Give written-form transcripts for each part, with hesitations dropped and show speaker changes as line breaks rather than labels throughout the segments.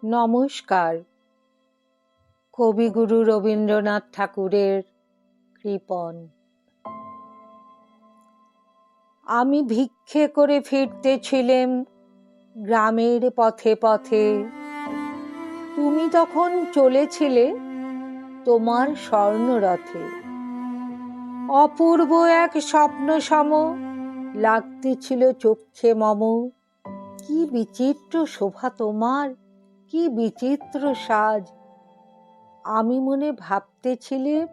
নমস্কার। কবিগুরু রবীন্দ্রনাথ ঠাকুরের কৃপণ। আমি ভিক্ষে করে ফিরতেছিলেম গ্রামের পথে পথে। তুমি তখন চলেছিলে তোমার স্বর্ণরথে। অপূর্ব এক স্বপ্ন সম লাগতেছিল চক্ষে মম। কি বিচিত্র শোভা তোমার, কি বিচিত্র সাজ। আমি মনে ভাবতেছিলেম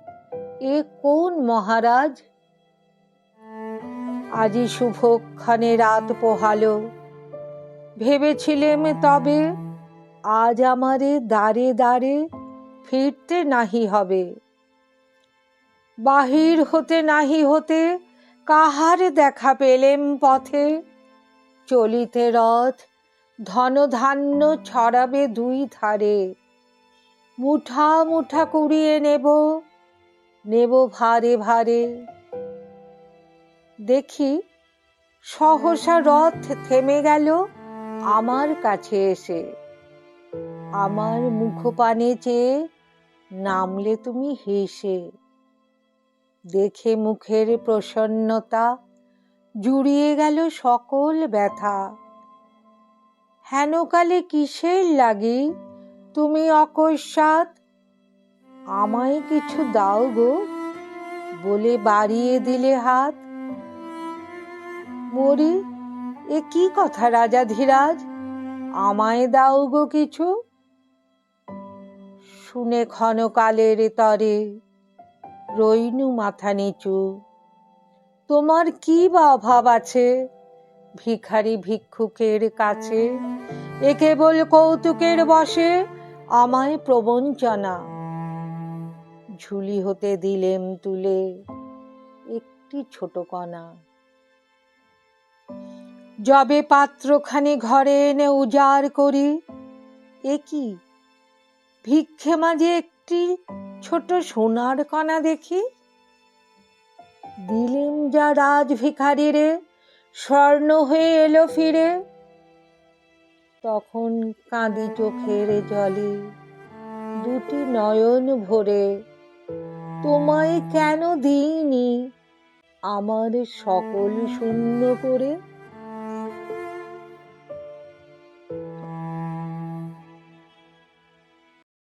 এ কোন মহারাজ। আজি শুভক্ষণে রাত পোহালো, ভেবেছিলেম তবে আজ আমারে দ্বারে দ্বারে ফিরতে নাহি হবে। বাহির হতে নাহি হতে কাহার দেখা পেলেম পথে। চলিতে রথ ধনধান্য ছড়াবে দুই ধারে। মুঠা মুঠা কুড়িয়ে নেব, নেব ভারে ভারে। দেখি সহসা রথ থেমে গেল আমার কাছে এসে। আমার মুখপানে চেয়ে নামলে তুমি হেসে। দেখে মুখের প্রসন্নতা জুড়িয়ে গেল সকল ব্যথা। হেনকালে কিসের লাগি তুমি অকস্মাৎ আমায় কিছু দাও গো বলে বাড়িয়ে দিলে হাত। মরি, এ কি কথা রাজাধিরাজ, আমায় দাও গো কিছু। শুনে ক্ষণকালের তরে রইনু মাথা নিচু। তোমার কি বা অভাব আছে ভিখারি ভিক্ষুকের কাছে। এ কেবল কৌতুকের বশে আমায় প্রবঞ্চনা। ঝুলি হতে দিলেম তুলে একটি ছোট কণা। যবে পাত্রখানি ঘরে এনে উজাড় করি, এ কি ভিক্ষে মাঝে একটি ছোট সোনার কণা দেখি। দিলেম যা রাজ ভিখারিরে, স্বর্ণ হয়ে এলো ফিরে। তখন কাঁদি চোখের জলে দুটি নয়ন ভরে। তোমায় কেন দিইনি আমার সকল শূন্য করে।